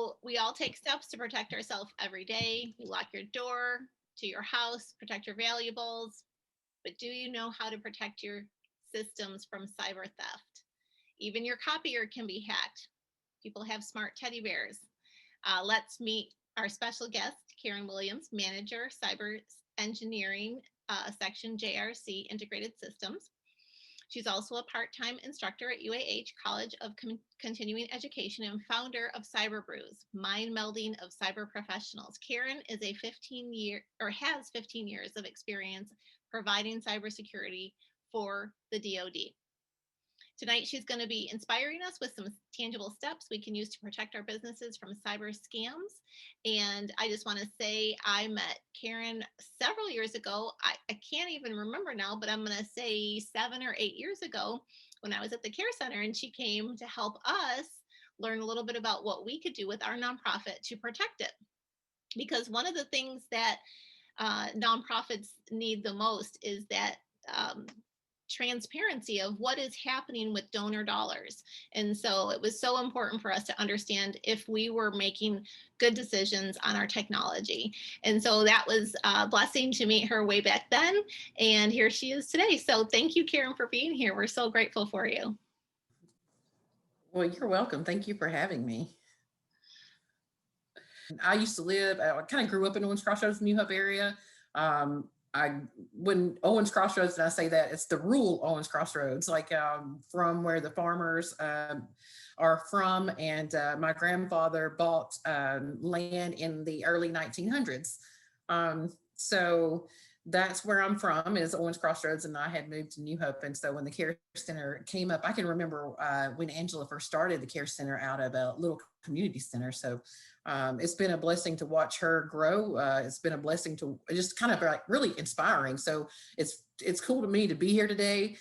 So we all take steps to protect ourselves every day. You lock your door to your house, protect your valuables. But do you know how to protect your systems from cyber theft? Even your copier can be hacked. People have smart teddy bears. Let's meet our special guest, Karen Williams, Manager, Cyber Engineering Section, JRC Integrated Systems. She's also a part-time instructor at UAH College of Continuing Education and founder of Brews, Melding of Cyber Professionals. Karen is a has 15 years of experience providing cybersecurity for the DoD. Tonight, she's going to be inspiring us with some tangible steps we can use to protect our businesses from cyber scams. And I just want to say I met Karen several years ago. I can't even remember now, but I'm going to say 7 or 8 years ago when I was at the Care Center, and she came to help us learn a little bit about what we could do with our nonprofit to protect it. Because one of the things that nonprofits need the most is that transparency of what is happening with donor dollars. And so it was so important for us to understand if we were making good decisions on our technology. And so that was a blessing to meet her way back then. And here she is today. So thank you, Karen, for being here. We're so grateful for you. Well, you're welcome. Thank you for having me. I used to live, I kind of grew up in Owens Crossroads, New Hope area. When Owens Crossroads, and I say that, it's the rural Owens Crossroads, like from where the farmers are from. And my grandfather bought land in the early 1900s. So that's where I'm from, is Owens Crossroads, and I had moved to New Hope. And so when the Care Center came up, I can remember when Angela first started the Care Center out of a little community center. So it's been a blessing to watch her grow. It's been a blessing to just kind of like really inspiring. So it's cool to me to be here today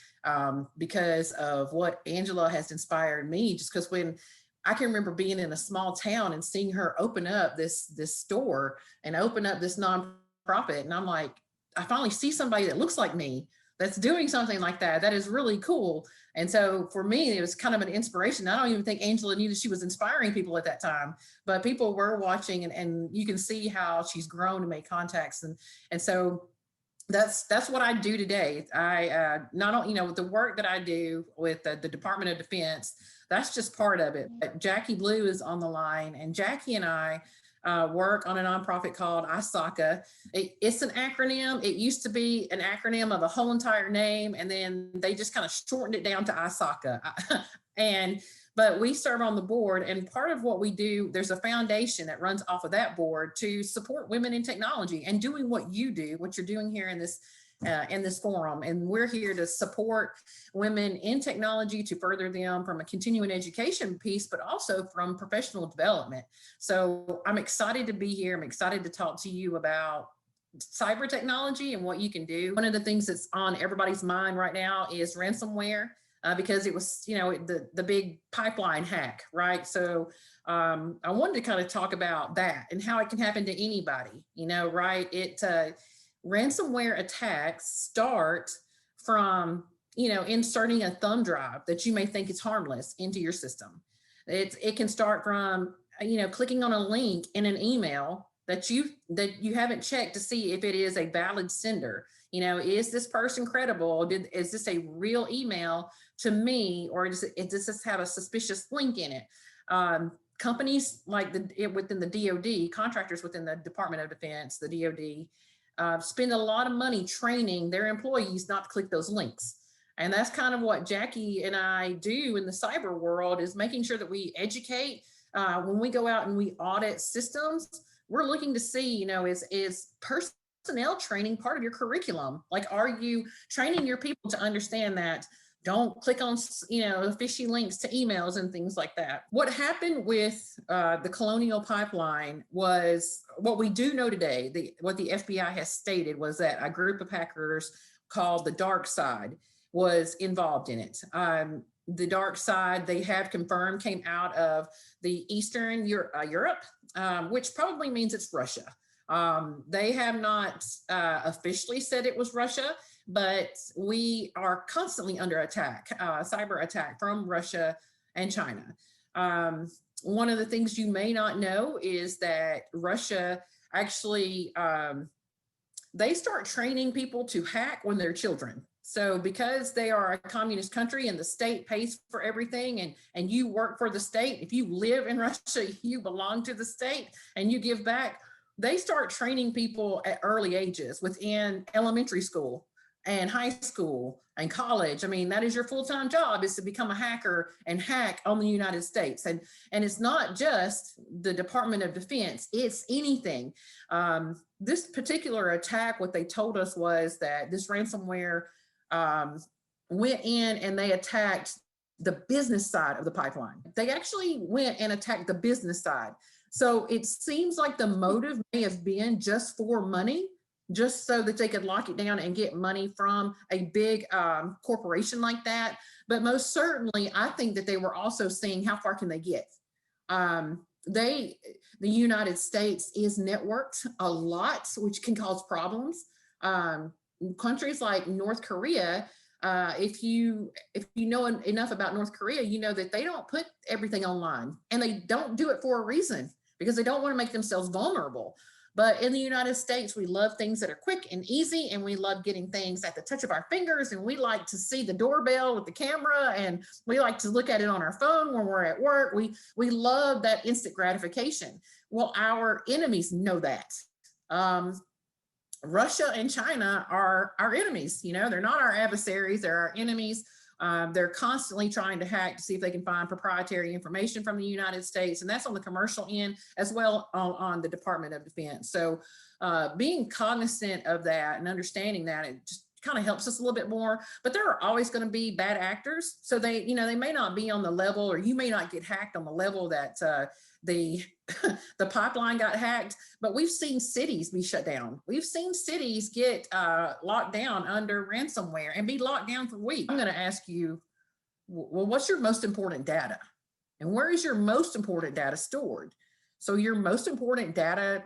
because of what Angela has inspired me. Just because when I can remember being in a small town and seeing her open up this store and open up this nonprofit, and I'm like, I finally see somebody that looks like me that's doing something like that. That is really cool. And so for me, it was kind of an inspiration. I don't even think Angela knew that she was inspiring people at that time, but people were watching, and you can see how she's grown to make contacts. And so that's what I do today. I not only, with the work that I do with the Department of Defense, that's just part of it. But Jackie Blue is on the line, and Jackie and I work on a nonprofit called ISACA. It's an acronym. It used to be an acronym of the whole entire name, and then they just kind of shortened it down to ISACA. But we serve on the board, and part of what we do, there's a foundation that runs off of that board to support women in technology and doing what you do, what you're doing here in this forum. And we're here to support women in technology, to further them from a continuing education piece, but also from professional development. So I'm excited to be here. I'm excited to talk to you about cyber technology and what you can do. One of the things that's on everybody's mind right now is ransomware, because it was, the big pipeline hack, right? So I wanted to kind of talk about that and how it can happen to anybody, right? Ransomware attacks start from, inserting a thumb drive that you may think is harmless into your system. It can start from, clicking on a link in an email that you haven't checked to see if it is a valid sender. Is this person credible? Is this a real email to me, or does this have a suspicious link in it? Companies like within the DoD, contractors within the Department of Defense, the DoD, spend a lot of money training their employees not to click those links. And that's kind of what Jackie and I do in the cyber world, is making sure that we educate. When we go out and we audit systems, we're looking to see, is personnel training part of your curriculum? Like, are you training your people to understand that don't click on, fishy links to emails and things like that? What happened with the Colonial Pipeline was, what we do know today, what the FBI has stated was that a group of hackers called the Dark Side was involved in it. The Dark Side, they have confirmed, came out of the Eastern Europe, which probably means it's Russia. They have not officially said it was Russia, but we are constantly under attack, cyber attack from Russia and China. One of the things you may not know is that Russia actually, they start training people to hack when they're children. So because they are a communist country and the state pays for everything, and you work for the state, if you live in Russia, you belong to the state and you give back, they start training people at early ages within elementary school and high school and college. I mean, that is your full-time job, is to become a hacker and hack on the United States. And it's not just the Department of Defense, it's anything. This particular attack, what they told us was that this ransomware went in and they attacked the business side of the pipeline. They actually went and attacked the business side. So it seems like the motive may have been just for money, just so that they could lock it down and get money from a big corporation like that. But most certainly, I think that they were also seeing how far can they get. The United States is networked a lot, which can cause problems. Countries like North Korea, if you know enough about North Korea, you know that they don't put everything online, and they don't do it for a reason, because they don't want to make themselves vulnerable. But in the United States, we love things that are quick and easy, and we love getting things at the touch of our fingers, and we like to see the doorbell with the camera, and we like to look at it on our phone when we're at work. We love that instant gratification. Well, our enemies know that. Russia and China are our enemies. You know, they're not our adversaries, they're our enemies. They're constantly trying to hack to see if they can find proprietary information from the United States. And that's on the commercial end as well on the Department of Defense. So being cognizant of that and understanding that, it just kind of helps us a little bit more. But there are always going to be bad actors. So they, you know, they may not be on the level, or you may not get hacked on the level that the pipeline got hacked, but we've seen cities be shut down. We've seen cities get locked down under ransomware and be locked down for weeks. I'm going to ask you, well, what's your most important data? And where is your most important data stored? So your most important data,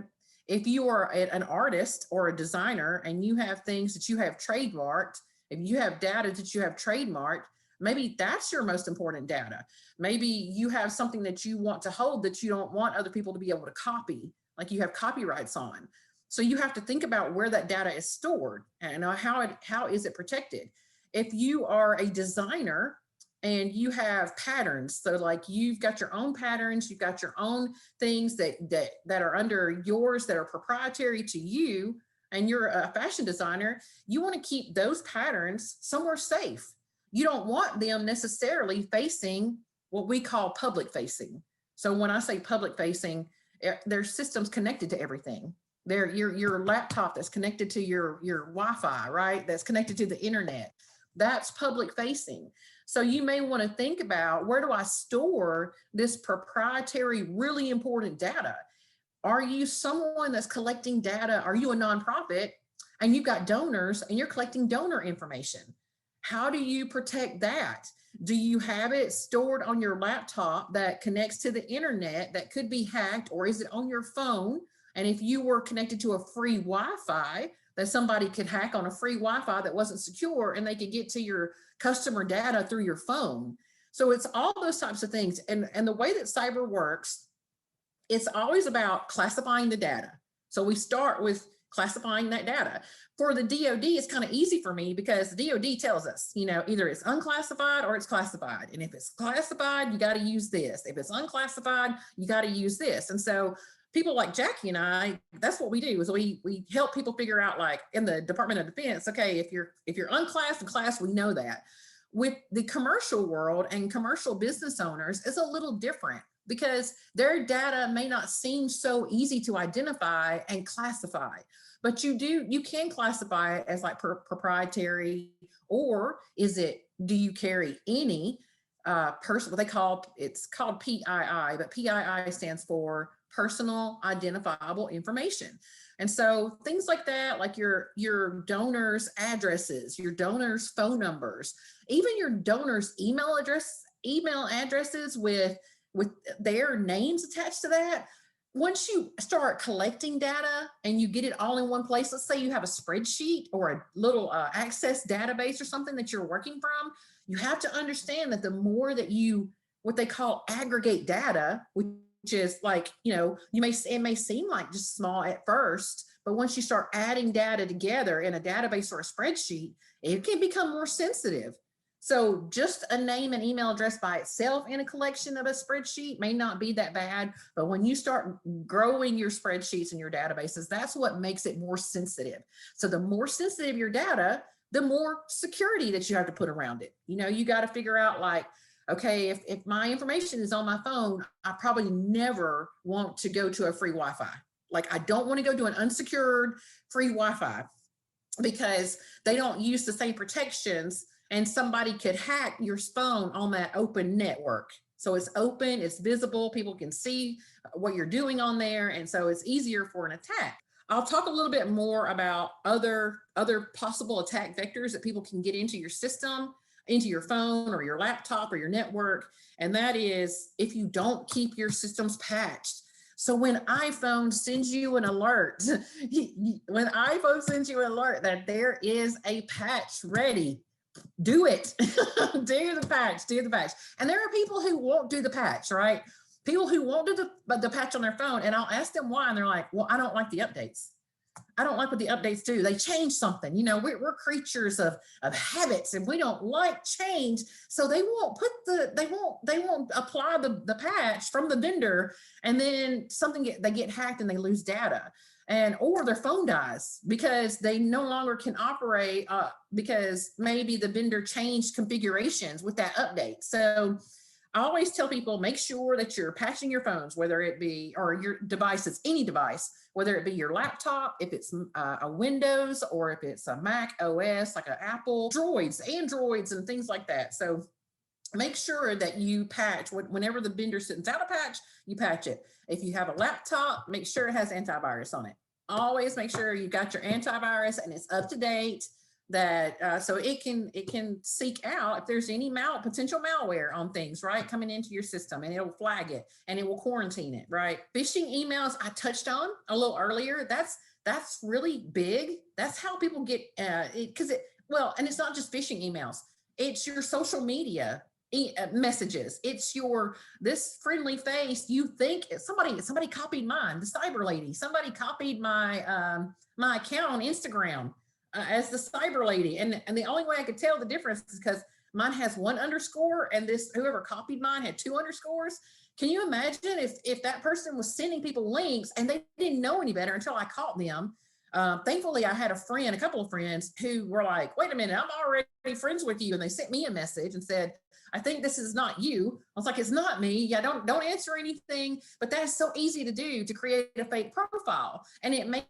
if you are an artist or a designer and you have things that you have trademarked, if you have data that you have trademarked, maybe that's your most important data. Maybe you have something that you want to hold that you don't want other people to be able to copy, like you have copyrights on. So you have to think about where that data is stored and how is it protected. If you are a designer and you have patterns, so like you've got your own patterns, you've got your own things that are under yours that are proprietary to you, and you're a fashion designer, you want to keep those patterns somewhere safe. You don't want them necessarily facing what we call public facing. So when I say public facing, there's systems connected to everything. There, your laptop that's connected to your Wi-Fi, right? That's connected to the internet. That's public facing. So you may want to think about, where do I store this proprietary, really important data? Are you someone that's collecting data? Are you a nonprofit and you've got donors and you're collecting donor information? How do you protect that? Do you have it stored on your laptop that connects to the internet that could be hacked, or is it on your phone? And if you were connected to a free Wi-Fi, that somebody could hack on a free Wi-Fi that wasn't secure, and they could get to your customer data through your phone. So it's all those types of things. And the way that cyber works, it's always about classifying the data. So we start with classifying that data. For the DoD, it's kind of easy for me because the DoD tells us, you know, either it's unclassified or it's classified. And if it's classified, you got to use this. If it's unclassified, you got to use this. And so people like Jackie and I, that's what we do, is we help people figure out, like in the Department of Defense, okay, if you're unclassed and classed, we know that. With the commercial world and commercial business owners, it's a little different, because their data may not seem so easy to identify and classify, but you can classify it as like proprietary, or do you carry any personal, it's called PII, but PII stands for personal identifiable information. And so things like that, like your donors' addresses, your donors' phone numbers, even your donors' email addresses with their names attached to that. Once you start collecting data and you get it all in one place, let's say you have a spreadsheet or a little access database or something that you're working from, you have to understand that the more that you what they call aggregate data, which is like, it may seem like just small at first, but once you start adding data together in a database or a spreadsheet, it can become more sensitive. So just a name and email address by itself in a collection of a spreadsheet may not be that bad, but when you start growing your spreadsheets and your databases, that's what makes it more sensitive. So the more sensitive your data, the more security that you have to put around it. You got to figure out like, okay, if my information is on my phone, I probably never want to go to a free Wi-Fi. Like I don't want to go to an unsecured free Wi-Fi because they don't use the same protections, and somebody could hack your phone on that open network. So it's open, it's visible, people can see what you're doing on there. And so it's easier for an attack. I'll talk a little bit more about other possible attack vectors that people can get into your system, into your phone or your laptop or your network. And that is if you don't keep your systems patched. So when iPhone sends you an alert, when iPhone sends you an alert that there is a patch ready, do it. do the patch. And there are people who won't do the patch, right? People who won't do the patch on their phone, and I'll ask them why, and they're like, well, I don't like the updates. I don't like what the updates do. They change something. We're creatures of habits, and we don't like change. So they won't apply the patch from the vendor, and then they get hacked and they lose data. Or their phone dies because they no longer can operate because maybe the vendor changed configurations with that update. So I always tell people, make sure that you're patching your phones, whether it be, or your devices, any device, whether it be your laptop, if it's a Windows, or if it's a Mac OS, like an Apple, Androids and things like that. So make sure that you patch whenever the vendor sends out a patch, you patch it. If you have a laptop, make sure it has antivirus on it. Always make sure you got your antivirus and it's up to date, that so it can seek out if there's any potential malware on things, right, coming into your system, and it'll flag it and it will quarantine it, right? Phishing emails I touched on a little earlier. That's really big. That's how people get and it's not just phishing emails. It's your social media messages. It's this friendly face. You think somebody copied mine, the cyber lady. Somebody copied my my account on Instagram as the cyber lady, and the only way I could tell the difference is because mine has 1 underscore, and whoever copied mine had 2 underscores. Can you imagine if that person was sending people links and they didn't know any better until I caught them? Thankfully, I had a couple of friends who were like, wait a minute, I'm already friends with you. And they sent me a message and said, I think this is not you. I was like, it's not me. Yeah, don't answer anything. But that is so easy to do, to create a fake profile. And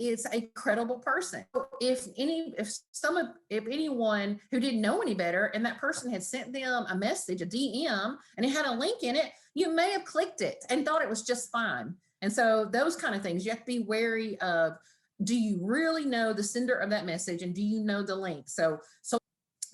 it's a credible person. If anyone who didn't know any better and that person had sent them a message, a DM, and it had a link in it, you may have clicked it and thought it was just fine. And so those kind of things, you have to be wary of. Do you really know the sender of that message, and do you know the link? So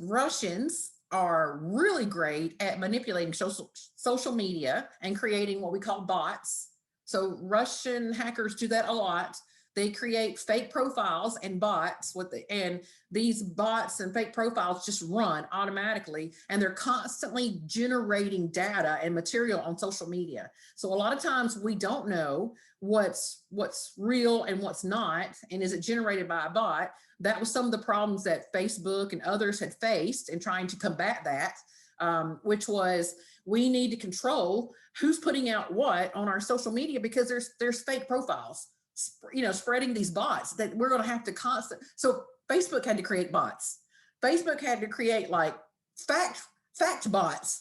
Russians are really great at manipulating social media and creating what we call bots. So Russian hackers do that a lot. They create fake profiles and bots and these bots and fake profiles just run automatically, and they're constantly generating data and material on social media. So a lot of times we don't know what's real and what's not, and is it generated by a bot? That was some of the problems that Facebook and others had faced in trying to combat that, which was, we need to control who's putting out what on our social media, because there's fake profiles, spreading these bots that we're going to have to so Facebook had to create bots. Facebook had to create like fact bots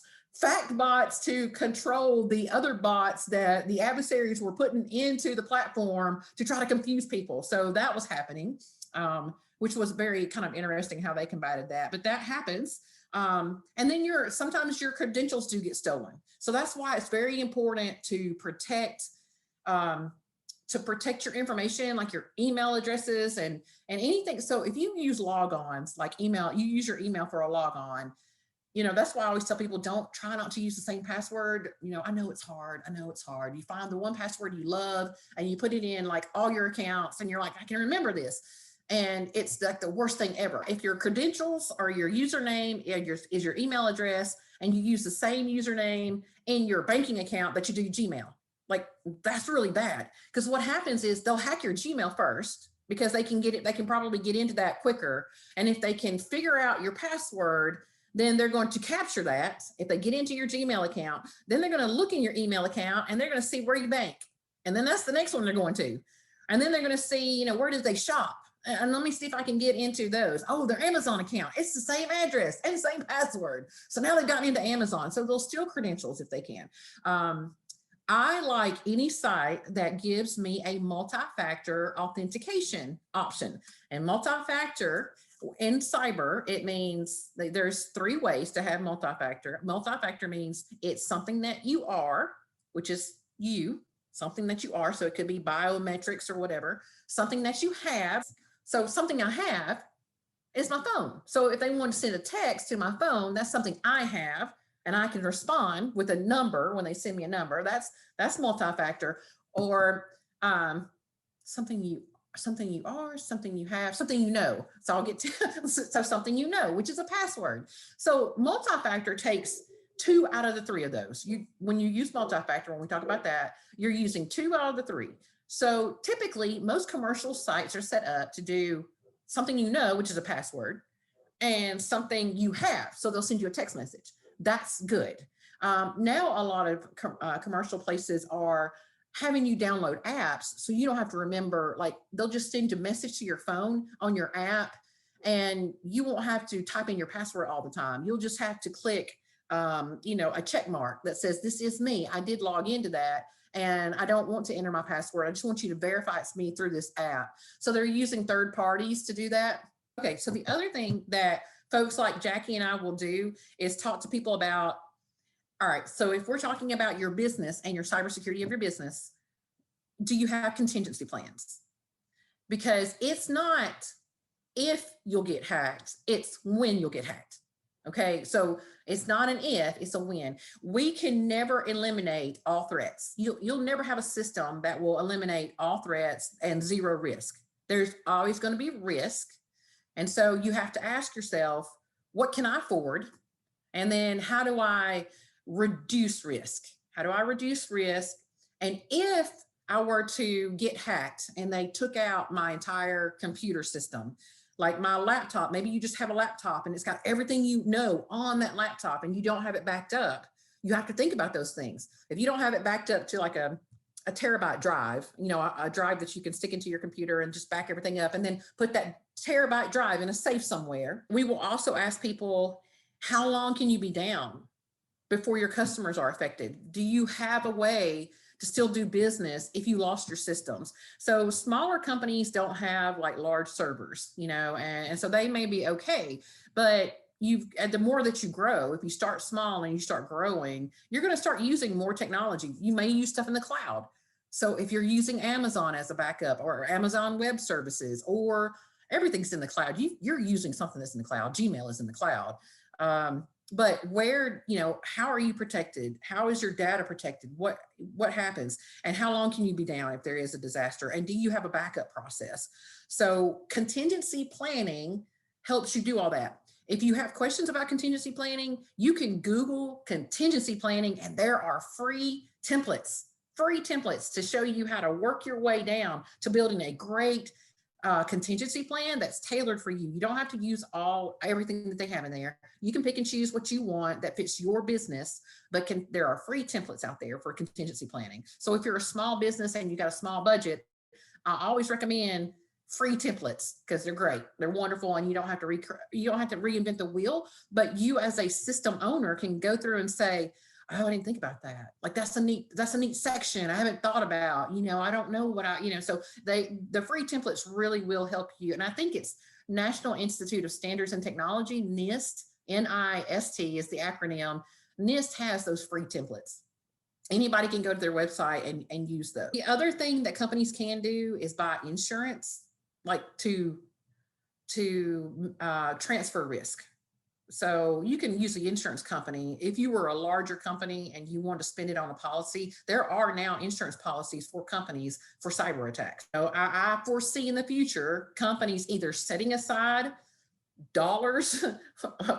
to control the other bots that the adversaries were putting into the platform to try to confuse people. So that was happening, which was very kind of interesting how they combated that. But that happens. And then sometimes your credentials do get stolen. So that's why it's very important to protect your information, like your email addresses and anything. So if you use logons, like email, you use your email for a logon, that's why I always tell people, try not to use the same password. I know it's hard. You find the one password you love and you put it in like all your accounts and you're like, I can remember this. And it's like the worst thing ever. If your credentials or your username is your email address, and you use the same username in your banking account that you do Gmail. Like, that's really bad, because what happens is they'll hack your Gmail first, because they can get it, they can probably get into that quicker. And if they can figure out your password, then they're going to capture that. If they get into your Gmail account, then they're going to look in your email account and they're going to see where you bank. And then that's the next one they're going to. And then they're going to see, where did they shop? And let me see if I can get into those. Oh, their Amazon account. It's the same address and same password. So now they've gotten into Amazon. So they'll steal credentials if they can. I like any site that gives me a multi-factor authentication option. And multi-factor in cyber, it means there's 3 ways to have multi-factor. Multi-factor means it's something that you are, which is you, something that you are. So it could be biometrics or whatever, something that you have. So something I have is my phone. So if they want to send a text to my phone, that's something I have, and I can respond with a number when they send me a number. That's multi-factor. Or something you are, something you have, something you know. So I'll get to so something which is a password. So multi-factor takes 2 out of the 3 of those. When you use multi-factor, when we talk about that, you're using 2 out of the 3. So typically most commercial sites are set up to do something which is a password, and something you have. So they'll send you a text message. That's good. Now a lot of commercial places are having you download apps, so you don't have to remember, like they'll just send a message to your phone on your app, and you won't have to type in your password all the time. You'll just have to click a check mark that says, this is me. I did log into that, and I don't want to enter my password. I just want you to verify it's me through this app. So they're using third parties to do that. Okay, so the other thing that folks like Jackie and I will do is talk to people about, all right, so if we're talking about your business and your cybersecurity of your business, do you have contingency plans? Because it's not if you'll get hacked, it's when you'll get hacked. Okay, so it's not an if, it's a when. We can never eliminate all threats. You'll never have a system that will eliminate all threats and 0 risk. There's always going to be risk. And so you have to ask yourself, what can I afford? And then how do I reduce risk? How do I reduce risk? And if I were to get hacked and they took out my entire computer system, like my laptop, maybe you just have a laptop and it's got everything on that laptop and you don't have it backed up. You have to think about those things. If you don't have it backed up to like a terabyte drive, a drive that you can stick into your computer and just back everything up and then put that terabyte drive in a safe somewhere. We will also ask people, how long can you be down before your customers are affected? Do you have a way to still do business if you lost your systems? So smaller companies don't have like large servers, and so they may be okay, but the more that you grow, if you start small and you start growing, you're going to start using more technology. You may use stuff in the cloud. So if you're using Amazon as a backup, or Amazon Web Services, or everything's in the cloud, you're using something that's in the cloud. Gmail is in the cloud. But where, how are you protected? How is your data protected? What happens? And how long can you be down if there is a disaster? And do you have a backup process? So contingency planning helps you do all that. If you have questions about contingency planning, you can Google contingency planning, and there are free templates to show you how to work your way down to building a great contingency plan that's tailored for you. You don't have to use everything that they have in there. You can pick and choose what you want that fits your business, but there are free templates out there for contingency planning. So if you're a small business and you got a small budget, I always recommend free templates because they're great. They're wonderful, and you don't have to reinvent the wheel, but you as a system owner can go through and say, oh, I didn't think about that. Like that's a neat section I haven't thought about. I don't know what so the free templates really will help you. And I think it's National Institute of Standards and Technology, NIST, NIST is the acronym. NIST has those free templates. Anybody can go to their website and use those. The other thing that companies can do is buy insurance, like to transfer risk. So you can use the insurance company. If you were a larger company and you want to spend it on a policy, there are now insurance policies for companies for cyber attacks. So I foresee in the future companies either setting aside dollars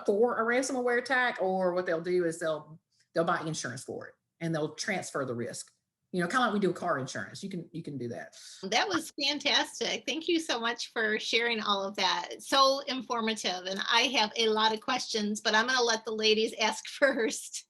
for a ransomware attack, or what they'll do is they'll buy insurance for it and they'll transfer the risk. You know, kind of like we do car insurance. You can do that. That was fantastic. Thank you so much for sharing all of that. It's so informative. And I have a lot of questions, but I'm going to let the ladies ask first.